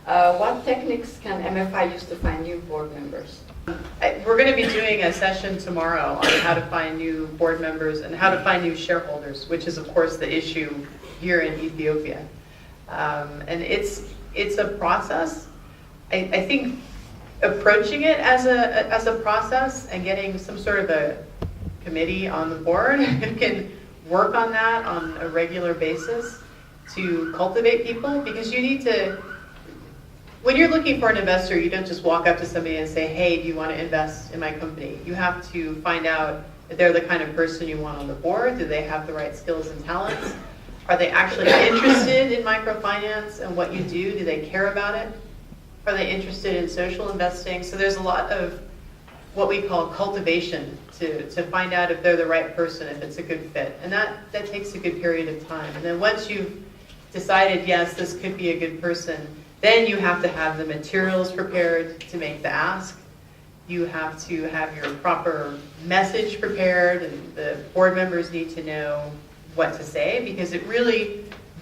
What techniques can MFI use to find new board members? We're going to be doing a session tomorrow on how to find new board members and how to find new shareholders, which is of course the issue here in Ethiopia. And it's a process. I think approaching it as a process and getting some sort of a committee on the board who can work on that on a regular basis to cultivate people, because you need to, when you're looking for an investor, you don't just walk up to somebody and say, hey, do you want to invest in my company? You have to find out if they're the kind of person you want on the board. Do they have the right skills and talents? Are they actually interested in microfinance and what you do? Do they care about it? Are they interested in social investing? So there's a lot of what we call cultivation to find out if they're the right person, if it's a good fit. And that takes a good period of time. And then once you've decided, yes, this could be a good person, then you have to have the materials prepared to make the ask. You have to have your proper message prepared, and the board members need to know what to say, because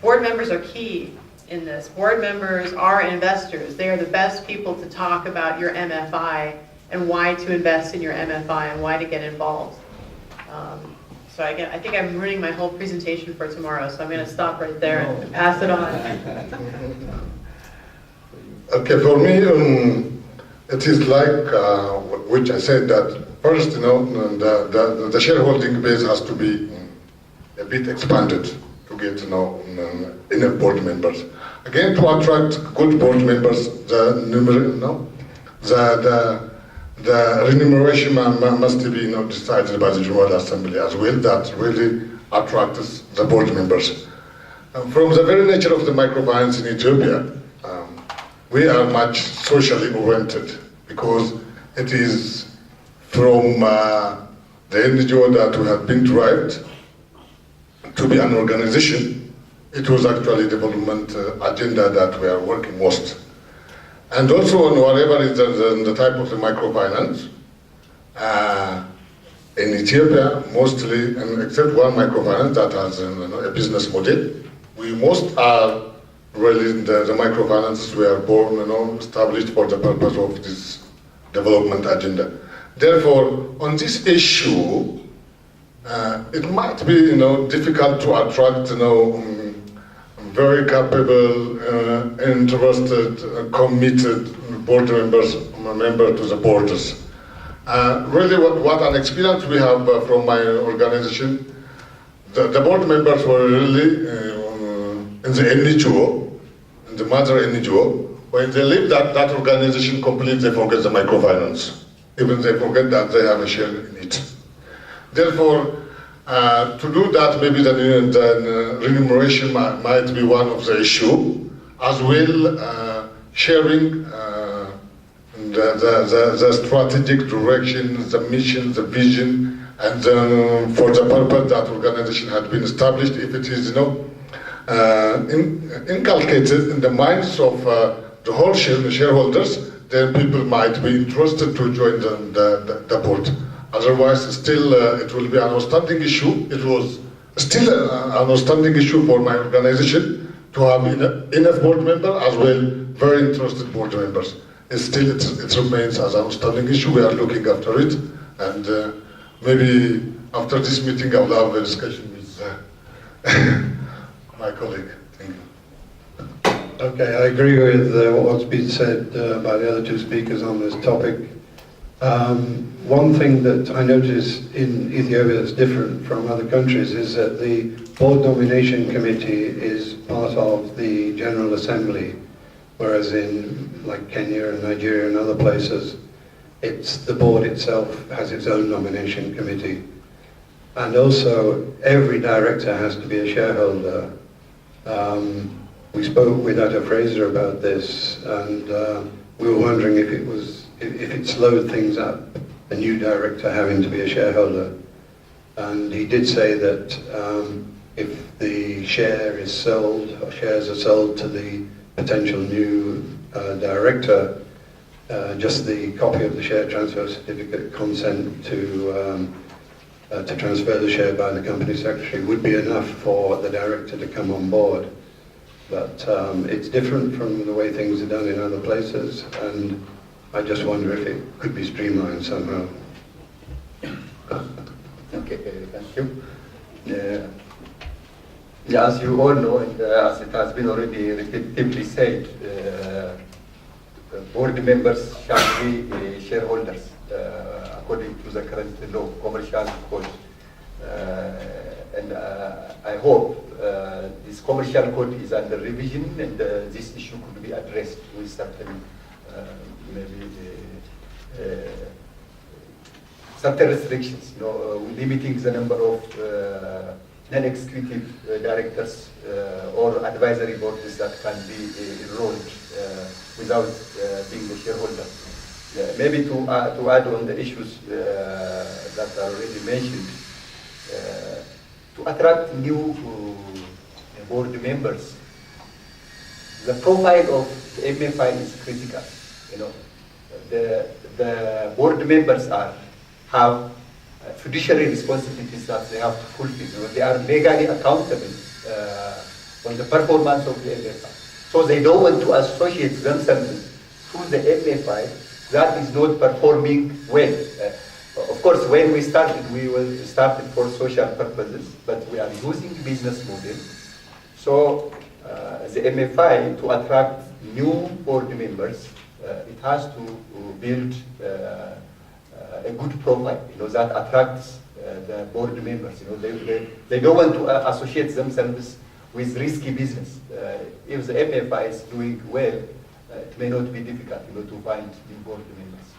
board members are key in this. Board members are investors. They are the best people to talk about your MFI and why to invest in your MFI and why to get involved. So I think I'm ruining my whole presentation for tomorrow, so I'm going to stop right there and pass it on. Okay, for me, it is like which I said that first, the shareholding base has to be a bit expanded to get enough board members. Again, to attract good board members, the remuneration must be decided by the General Assembly as well. That really attracts the board members. From the very nature of the microfinance in Ethiopia, we are much socially oriented, because it is from the NGO that we have been derived to be an organization. It was actually development agenda that we are working most. And also on whatever is the type of the microfinance, in Ethiopia, mostly, and except one microfinance that has a business model, we most are really the microfinances were born, established for the purpose of this development agenda. Therefore, on this issue, it might be, difficult to attract, very capable, interested, committed board members to the boards. Really, what an experience we have from my organization, the board members were really in the NGO, in the mother NGO. When they leave that organization completely, they forget the microfinance. Even they forget that they have a share in it. Therefore, to do that, maybe the remuneration might be one of the issue, as well sharing the strategic direction, the mission, the vision, and for the purpose that organization had been established. If it is, inculcated in the minds of the whole shareholders, then people might be interested to join the board. Otherwise, still, it will be an outstanding issue. It was still an outstanding issue for my organization to have enough board members, as well very interested board members. It remains as an outstanding issue. We are looking after it, and maybe after this meeting, I will have a discussion with my colleague. Thank you. Okay, I agree with what's been said by the other two speakers on this topic. One thing that I notice in Ethiopia that's different from other countries is that the board nomination committee is part of the General Assembly, whereas in like Kenya and Nigeria and other places, it's the board itself has its own nomination committee. And also, every director has to be a shareholder. We spoke with Dr. Fraser about this, and we were wondering if it slowed things up, a new director having to be a shareholder. And he did say that if the share is sold, or shares are sold to the potential new director, just the copy of the share transfer certificate, consent to transfer the share by the company secretary would be enough for the director to come on board. But it's different from the way things are done in other places, and I just wonder if it could be streamlined somehow. Okay, thank you. Yeah, as you all know, and as it has been already repetitively said, board members shall be shareholders according to the current law, commercial code. And I hope this commercial code is under revision, and this issue could be addressed with certain maybe certain restrictions, limiting the number of non-executive directors or advisory boards that can be enrolled without being a shareholder. Maybe to add on the issues that are already mentioned, to attract new board members, the profile of the MFI is critical. The board members have fiduciary responsibilities that they have to fulfill. They are legally accountable on the performance of the MFI. So they don't want to associate themselves to the MFI that is not performing well. Of course, when we started for social purposes, but we are using business model. So the MFI, to attract new board members, it has to build a good profile, that attracts the board members. They don't want to associate themselves with risky business. If the MFI is doing well, it may not be difficult, to find new board members.